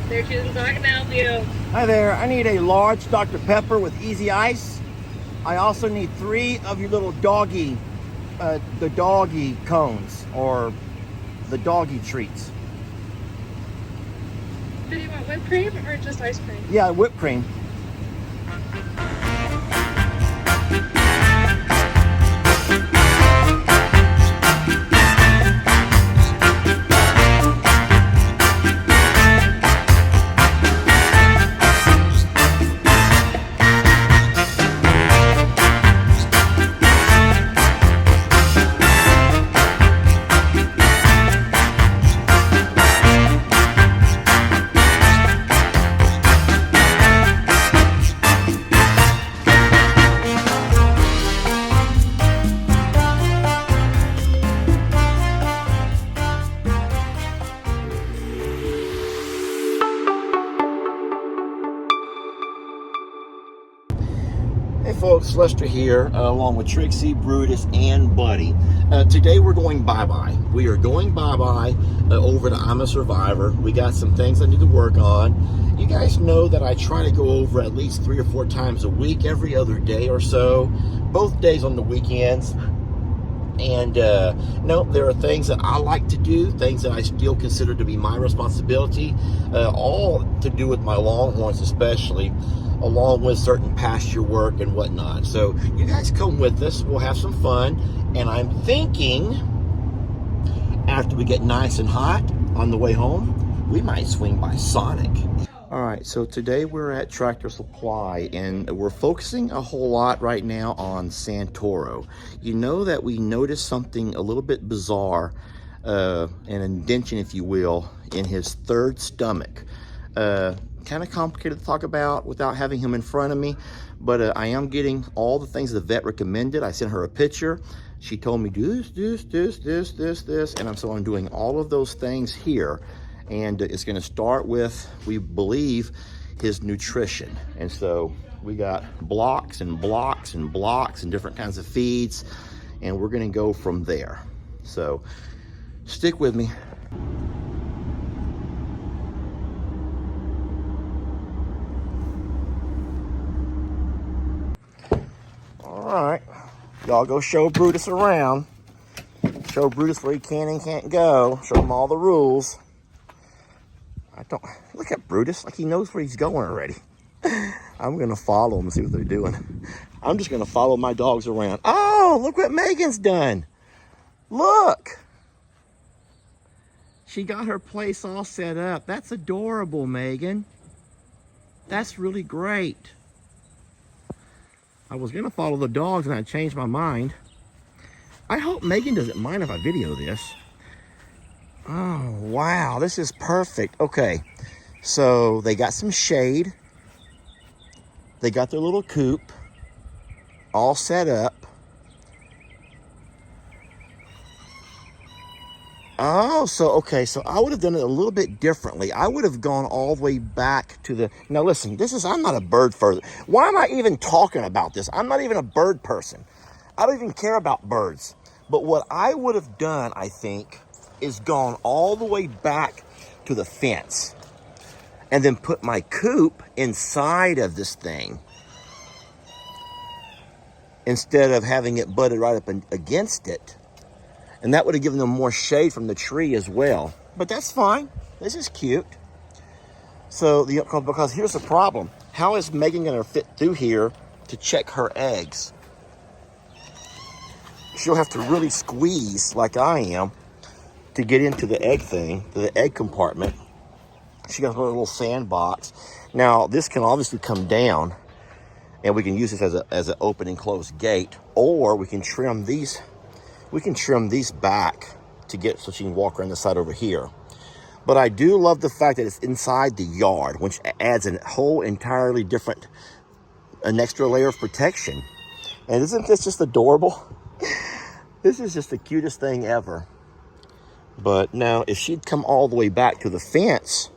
There's your little dog now, you. Hi there, I need a large Dr. Pepper with easy ice. I also need 3 of your little doggy, the doggy cones, or the doggy treats. Do you want whipped cream or just ice cream? Yeah, whipped cream. Hey folks, Lester here, along with Trixie, Brutus, and Buddy. Today we're going bye-bye. We are going bye-bye over to I'm a Survivor. We got some things I need to work on. You guys know that I try to go over at least 3 or 4 times a week, every other day or so, both days on the weekends. And no, there are things that I like to do, things that I still consider to be my responsibility, all to do with my Longhorns especially, along with certain pasture work and whatnot. So you guys come with us, we'll have some fun. And I'm thinking after we get nice and hot on the way home, we might swing by Sonic. All right, so today we're at Tractor Supply and we're focusing a whole lot right now on Santoro. You know that we noticed something a little bit bizarre, an indention, if you will, in his third stomach. Kind of complicated to talk about without having him in front of me, but I am getting all the things the vet recommended. I sent her a picture. She told me do this, and so I'm doing all of those things here. And it's going to start with, we believe, his nutrition. And so we got blocks and blocks and blocks and different kinds of feeds, and we're going to go from there. So stick with me. All right, y'all go show Brutus around. Show Brutus where he can and can't go. Show him all the rules. Look at Brutus, like he knows where he's going already. I'm gonna follow him and see what they're doing. I'm just gonna follow my dogs around. Oh, look what Megan's done. Look. She got her place all set up. That's adorable, Megan. That's really great. I was gonna follow the dogs and I changed my mind. I hope Megan doesn't mind if I video this. Oh, wow, this is perfect. Okay, so they got some shade. They got their little coop all set up. Oh, okay, so I would have done it a little bit differently. I would have gone all the way back to the, now listen, I'm not a bird further. Why am I even talking about this? I'm not even a bird person. I don't even care about birds. But what I would have done, I think, is gone all the way back to the fence and then put my coop inside of this thing instead of having it butted right up against it. And that would have given them more shade from the tree as well. But that's fine. This is cute. So, because here's the problem. How is Megan going to fit through here to check her eggs? She'll have to really squeeze like I am to get into the egg thing, the egg compartment. She got her little sandbox. Now, this can obviously come down, and we can use this as an open and closed gate, or we can trim these. We can trim these back to get so she can walk around the side over here. But I do love the fact that it's inside the yard, which adds a whole entirely different, an extra layer of protection. And isn't this just adorable? This is just the cutest thing ever. But now, if she'd come all the way back to the fence,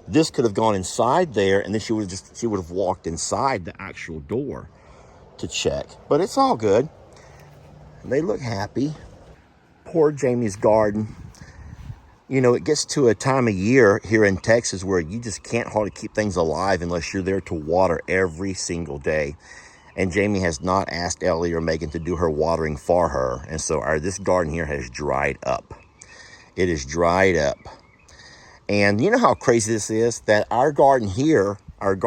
this could have gone inside there, and then she would have walked inside the actual door to check. But it's all good. They look happy. Poor Jamie's garden. You know, it gets to a time of year here in Texas where you just can't hardly keep things alive unless you're there to water every single day. And Jamie has not asked Ellie or Megan to do her watering for her. And so this garden here has dried up. It is dried up. And you know how crazy this is? That our gardens here are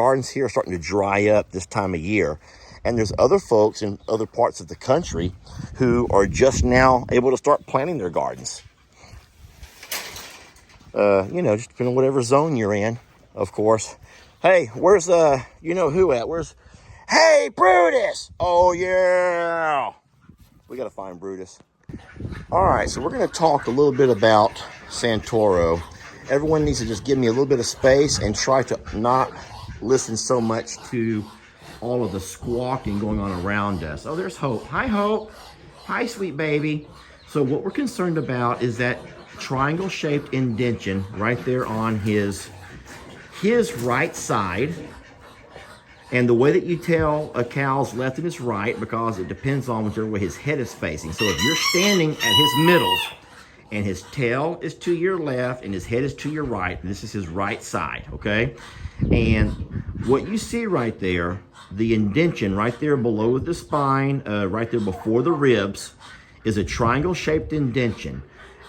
starting to dry up this time of year. And there's other folks in other parts of the country who are just now able to start planting their gardens. You know, just depending on whatever zone you're in, of course. Hey, where's you know who at? Hey, Brutus! Oh yeah! We gotta find Brutus. All right, so we're gonna talk a little bit about Santoro. Everyone needs to just give me a little bit of space and try to not listen so much to all of the squawking going on around us. Oh, there's Hope. Hi, Hope. Hi, sweet baby. So what we're concerned about is that triangle-shaped indention right there on his right side. And the way that you tell a cow's left and his right, because it depends on whichever way his head is facing. So if you're standing at his middles and his tail is to your left and his head is to your right, this is his right side, okay? And what you see right there, the indention right there below the spine, right there before the ribs, is a triangle-shaped indention.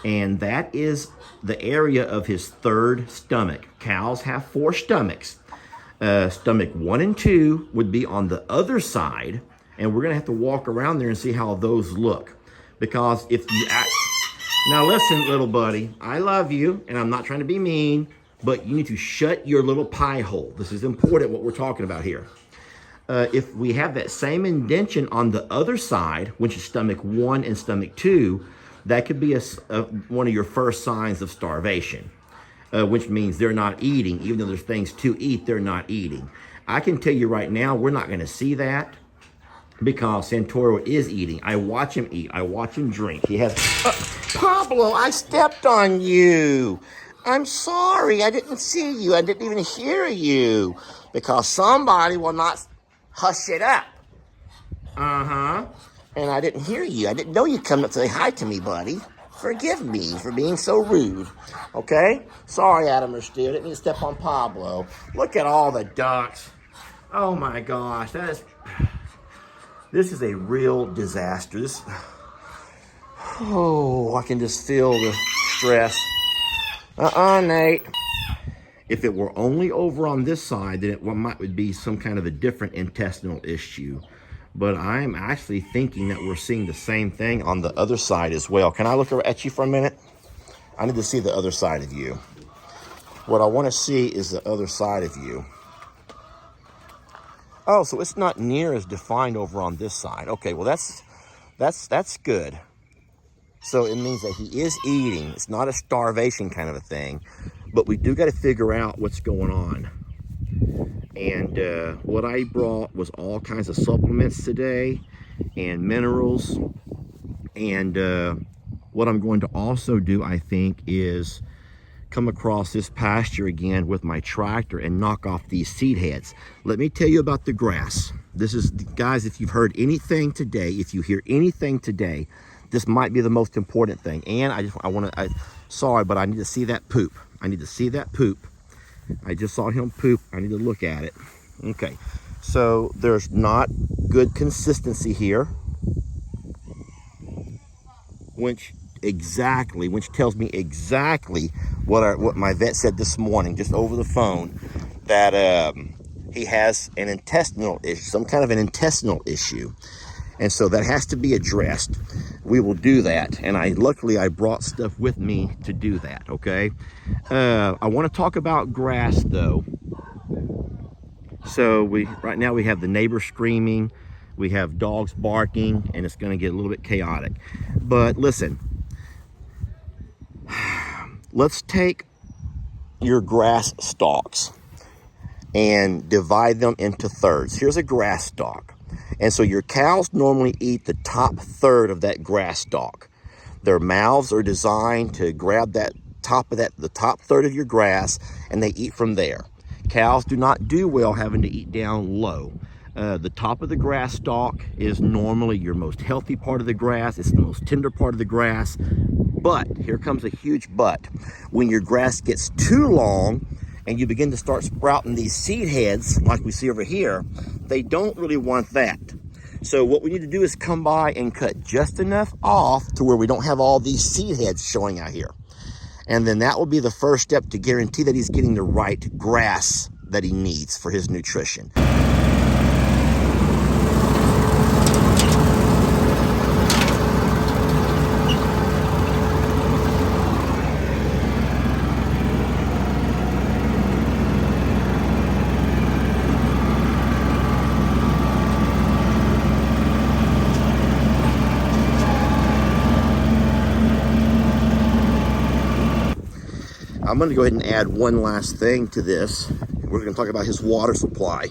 And that is the area of his third stomach. Cows have 4 stomachs. Stomach 1 and 2 would be on the other side, and we're gonna have to walk around there and see how those look. Because if you now listen, little buddy, I love you, and I'm not trying to be mean, but you need to shut your little pie hole. This is important, what we're talking about here. If we have that same indention on the other side, which is stomach 1 and stomach 2, that could be one of your first signs of starvation, which means they're not eating. Even though there's things to eat, they're not eating. I can tell you right now, we're not going to see that because Santoro is eating. I watch him eat. I watch him drink. He has... Pablo, I stepped on you. I'm sorry. I didn't see you. I didn't even hear you because somebody will not hush it up. Uh-huh. And I didn't hear you. I didn't know you'd come up to say hi to me, buddy. Forgive me for being so rude, okay? Sorry, Adam or Stu. I didn't mean to step on Pablo. Look at all the ducks. Oh, my gosh. This is a real disaster. I can just feel the stress. Nate. If it were only over on this side, then it would be some kind of a different intestinal issue. But I'm actually thinking that we're seeing the same thing on the other side as well. Can I look at you for a minute? I need to see the other side of you. What I want to see is the other side of you. Oh, so it's not near as defined over on this side. Okay, well that's good. So it means that he is eating. It's not a starvation kind of a thing, but we do got to figure out what's going on. And what I brought was all kinds of supplements today and minerals. And what I'm going to also do, I think, is come across this pasture again with my tractor and knock off these seed heads. Let me tell you about the grass. This is, guys, if you've heard anything today, if you hear anything today, this might be the most important thing. And sorry, but I need to see that poop. I need to see that poop. I just saw him poop. I need to look at it. Okay, so there's not good consistency here, which tells me exactly what my vet said this morning, just over the phone, that he has an intestinal issue, some kind of an intestinal issue. And so that has to be addressed. We will do that. And luckily I brought stuff with me to do that, okay? I want to talk about grass though. So right now we have the neighbor screaming, we have dogs barking, and it's going to get a little bit chaotic. But listen, let's take your grass stalks and divide them into thirds. Here's a grass stalk. And so your cows normally eat the top third of that grass stalk. Their mouths are designed to grab the top third of your grass, and they eat from there. Cows do not do well having to eat down low. The top of the grass stalk is normally your most healthy part of the grass. It's the most tender part of the grass. But here comes a huge but. When your grass gets too long and you begin to start sprouting these seed heads like we see over here, they don't really want that. So what we need to do is come by and cut just enough off to where we don't have all these seed heads showing out here. And then that will be the first step to guarantee that he's getting the right grass that he needs for his nutrition. I'm going to go ahead and add one last thing to this. We're going to talk about his water supply.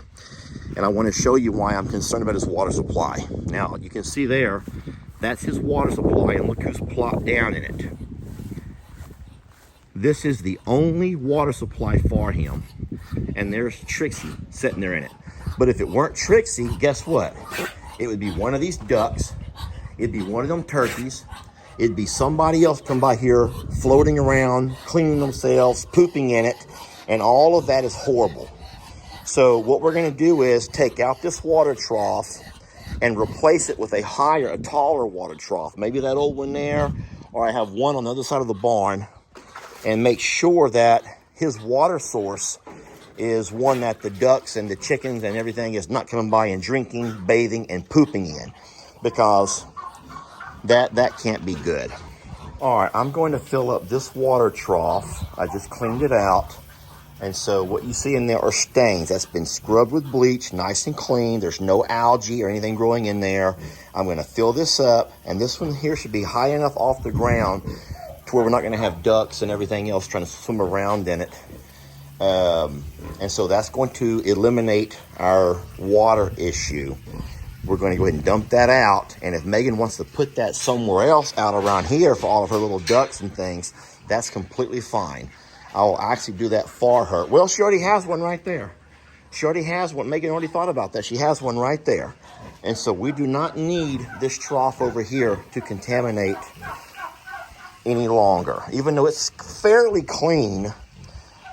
And I want to show you why I'm concerned about his water supply. Now, you can see there, that's his water supply, and look who's plopped down in it. This is the only water supply for him. And there's Trixie sitting there in it. But if it weren't Trixie, guess what? It would be one of these ducks. It'd be one of them turkeys. It'd be somebody else come by here, floating around, cleaning themselves, pooping in it, and all of that is horrible. So what we're gonna do is take out this water trough and replace it with a taller water trough. Maybe that old one there, or I have one on the other side of the barn, and make sure that his water source is one that the ducks and the chickens and everything is not coming by and drinking, bathing, and pooping in, because that can't be good. All right, I'm going to fill up this water trough. I just cleaned it out. And so what you see in there are stains. That's been scrubbed with bleach, nice and clean. There's no algae or anything growing in there. I'm going to fill this up, and this one here should be high enough off the ground to where we're not going to have ducks and everything else trying to swim around in it. And so that's going to eliminate our water issue. We're going to go ahead and dump that out. And if Megan wants to put that somewhere else out around here for all of her little ducks and things, that's completely fine. I'll actually do that for her. Well, she already has one right there. She already has one. Megan already thought about that. She has one right there. And so we do not need this trough over here to contaminate any longer. Even though it's fairly clean,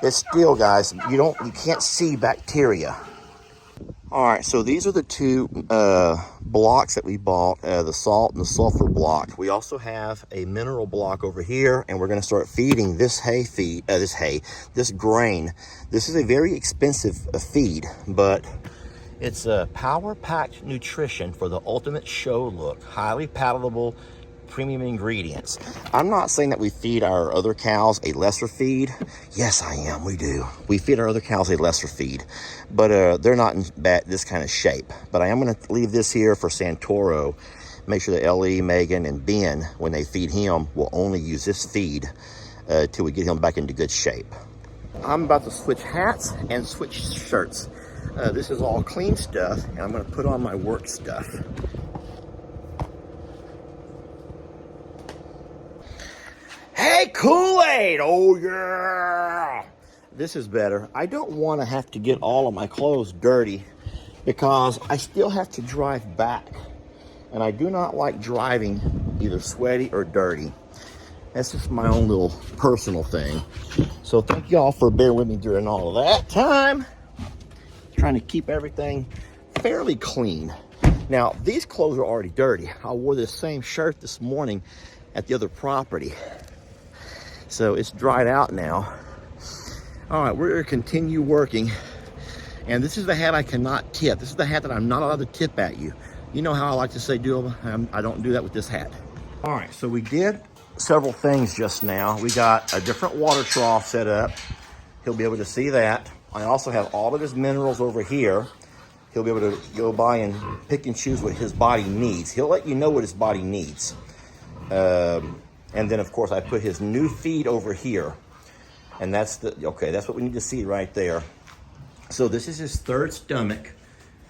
it's still, guys, you can't see bacteria. All right, so these are the two blocks that we bought, the salt and the sulfur block. We also have a mineral block over here, and we're going to start feeding this this grain. This is a very expensive feed, but it's a power-packed nutrition for the ultimate show look. Highly palatable, premium ingredients. I'm not saying that we feed our other cows a lesser feed. Yes, I am. We do. We feed our other cows a lesser feed, but they're not in this kind of shape. But I am going to leave this here for Santoro. Make sure that Ellie, Megan, and Ben, when they feed him, will only use this feed till we get him back into good shape. I'm about to switch hats and switch shirts. This is all clean stuff, and I'm going to put on my work stuff. Hey, Kool-Aid! Oh, yeah! This is better. I don't want to have to get all of my clothes dirty because I still have to drive back. And I do not like driving either sweaty or dirty. That's just my own little personal thing. So thank y'all for bearing with me during all of that time. Trying to keep everything fairly clean. Now, these clothes are already dirty. I wore this same shirt this morning at the other property. So it's dried out now. All right, we're going to continue working. And this is the hat I cannot tip. This is the hat that I'm not allowed to tip at you. You know how I like to say I don't do that with this hat. All right, so we did several things just now. We got a different water trough set up. He'll be able to see that. I also have all of his minerals over here. He'll be able to go by and pick and choose what his body needs. He'll let you know what his body needs. And then, of course, I put his new feed over here. And that's what we need to see right there. So this is his third stomach.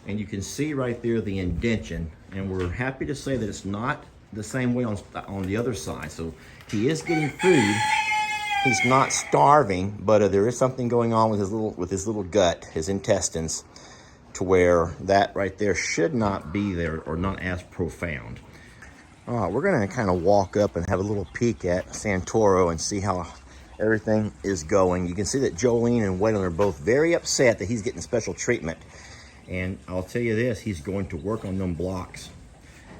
And you can see right there the indentation. And we're happy to say that it's not the same way on the other side. So he is getting food. He's not starving, but there is something going on with his little gut, his intestines. to where that right there should not be there or not as profound. All right, we're gonna kind of walk up and have a little peek at Santoro and see how everything is going. You can see that Jolene and Waylon are both very upset that he's getting special treatment. And I'll tell you this, he's going to work on them blocks.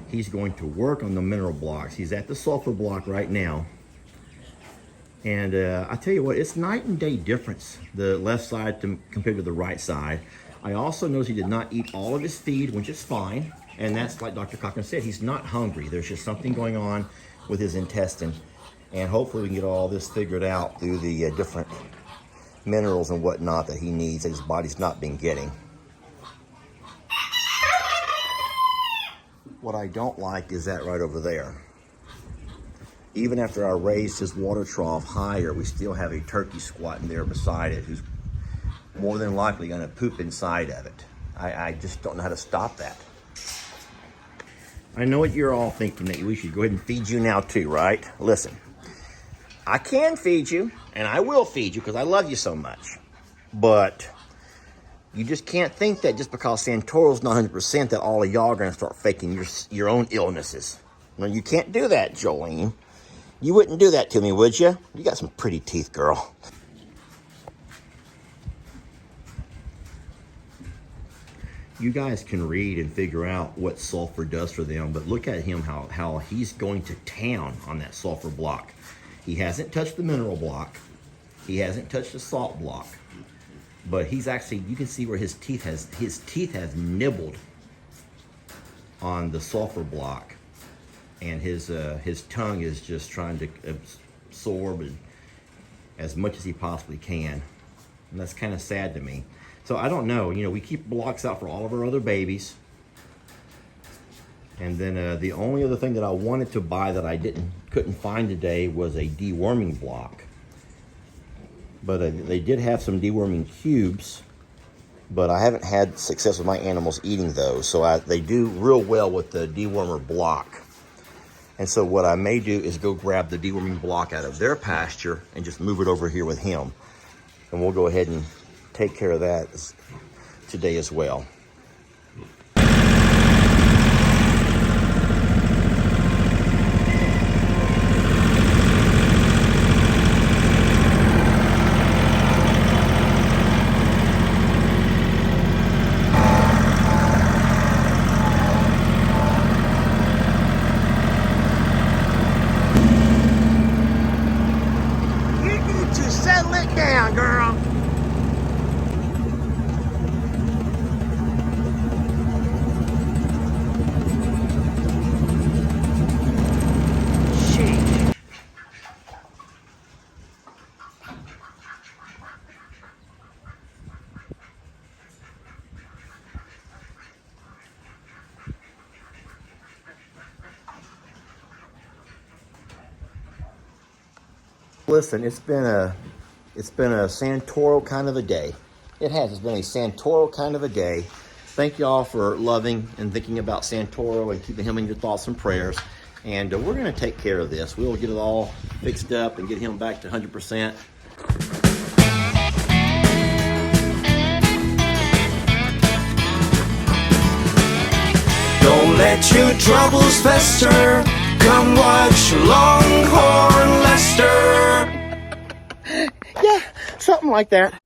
He's going to work on the mineral blocks. He's at the sulfur block right now. And I tell you what, it's night and day difference, the left side compared to the right side. I also noticed he did not eat all of his feed, which is fine. And that's like Dr. Cochran said, he's not hungry. There's just something going on with his intestine. And hopefully we can get all this figured out through the different minerals and whatnot that he needs that his body's not been getting. What I don't like is that right over there. Even after I raised his water trough higher, we still have a turkey squatting there beside it who's more than likely gonna poop inside of it. I just don't know how to stop that. I know what you're all thinking, that we should go ahead and feed you now too, right? Listen, I can feed you, and I will feed you because I love you so much. But you just can't think that just because Santoro's not 100% that all of y'all are going to start faking your own illnesses. No, you can't do that, Jolene. You wouldn't do that to me, would you? You got some pretty teeth, girl. You guys can read and figure out what sulfur does for them, but look at him, how he's going to town on that sulfur block. He hasn't touched the mineral block. He hasn't touched the salt block. But he's actually, you can see where his teeth has nibbled on the sulfur block. And his tongue is just trying to absorb as much as he possibly can. And that's kind of sad to me. So I don't know, we keep blocks out for all of our other babies. And then the only other thing that I wanted to buy that I couldn't find today was a deworming block. But they did have some deworming cubes, but I haven't had success with my animals eating those. So they do real well with the dewormer block. And so what I may do is go grab the deworming block out of their pasture and just move it over here with him. And we'll go ahead and take care of that today as well. You need to settle it down, girl. Listen, it's been a Santoro kind of a day. It has. It's been a Santoro kind of a day. Thank y'all for loving and thinking about Santoro and keeping him in your thoughts and prayers. And we're going to take care of this. We'll get it all fixed up and get him back to 100%. Don't let your troubles fester. Come watch Longhorn Lester. Yeah, something like that.